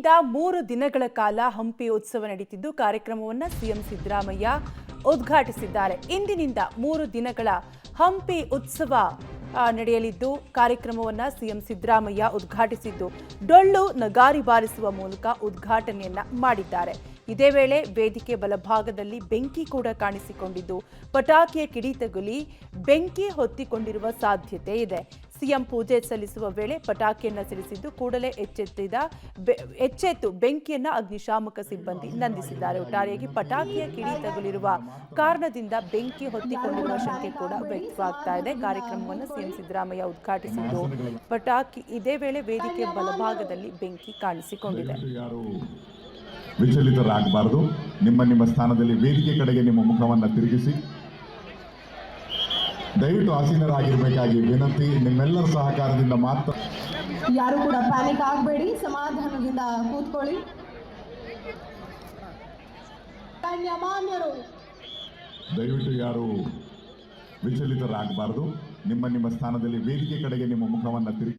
ಇಂದಿನಿಂದ 3 ದಿನಗಳ ಕಾಲ ಹಂಪಿ ಉತ್ಸವ ನಡೆಯುತ್ತಿದ್ದು ಕಾರ್ಯಕ್ರಮವನ್ನು ಸಿಎಂ ಸಿದ್ದರಾಮಯ್ಯ ಉದ್ಘಾಟಿಸಿದ್ದಾರೆ. ಇಂದಿನಿಂದ 3 ದಿನಗಳ ಹಂಪಿ ಉತ್ಸವ ನಡೆಯಲಿದ್ದು ಕಾರ್ಯಕ್ರಮವನ್ನು ಸಿಎಂ ಸಿದ್ದರಾಮಯ್ಯ ಉದ್ಘಾಟಿಸಿದ್ದು ಡೊಳ್ಳು ನಗಾರಿ ಬಾರಿಸುವ ಮೂಲಕ ಉದ್ಘಾಟನೆಯನ್ನ ಮಾಡಿದ್ದಾರೆ. ಇದೇ ವೇಳೆ ವೇದಿಕೆ ಬಲಭಾಗದಲ್ಲಿ ಬೆಂಕಿ ಕೂಡ ಕಾಣಿಸಿಕೊಂಡಿದ್ದು ಪಟಾಕಿಯ ಕಿಡಿ ತಗುಲಿ ಬೆಂಕಿ ಹೊತ್ತಿಕೊಂಡಿರುವ ಸಾಧ್ಯತೆ ಇದೆ. ಸಿಎಂ ಪೂಜೆ ಸಲ್ಲಿಸುವ ವೇಳೆ ಪಟಾಕಿಯನ್ನ ಸಿಡಿಸಿದ್ದು ಕೂಡಲೇ ಎಚ್ಚೆತ್ತು ಬೆಂಕಿಯನ್ನ ಅಗ್ನಿಶಾಮಕ ಸಿಬ್ಬಂದಿ ನಂದಿಸಿದ್ದಾರೆ. ಒಟ್ಟಾರೆಯಾಗಿ ಪಟಾಕಿಯ ಕಿಡಿ ತಗುಲಿರುವ ಕಾರಣದಿಂದ ಬೆಂಕಿ ಹೊತ್ತಿಕೊಂಡಿರುವ ಶಂಕೆ ಕೂಡ ವ್ಯಕ್ತವಾಗ್ತಾ ಇದೆ. ಕಾರ್ಯಕ್ರಮವನ್ನು ಸಿಎಂ ಸಿದ್ದರಾಮಯ್ಯ ಉದ್ಘಾಟಿಸಿದ್ದು ಪಟಾಕಿ ಇದೇ ವೇಳೆ ವೇದಿಕೆ ಬಲಭಾಗದಲ್ಲಿ ಬೆಂಕಿ ಕಾಣಿಸಿಕೊಂಡಿದೆ. ವಿಚಲಿತರಾಗಬಾರದು. ನಿಮ್ಮ ಸ್ಥಾನದಲ್ಲಿ ವೇದಿಕೆ ಕಡೆಗೆ ನಿಮ್ಮ ಮುಖವನ್ನು ತಿರುಗಿಸಿ ದಯವಿಟ್ಟು ಆಸೀನರಾಗಿರಬೇಕಾಗಿ ವಿನಂತಿ. ನಿಮ್ಮೆಲ್ಲರ ಸಹಕಾರದಿಂದ ಮಾತ್ರ. ಯಾರು ಕೂಡ ಪ್ಯಾನಿಕ್ ಆಗಬೇಡಿ, ಸಮಾಧಾನದಿಂದ ಕೂತ್ಕೊಳ್ಳಿ. ದಯವಿಟ್ಟು ಯಾರು ವಿಚಲಿತರಾಗಬಾರದು. ನಿಮ್ಮ ಸ್ಥಾನದಲ್ಲಿ ವೇದಿಕೆ ಕಡೆಗೆ ನಿಮ್ಮ ಮುಖವನ್ನು ತಿರುಗಿ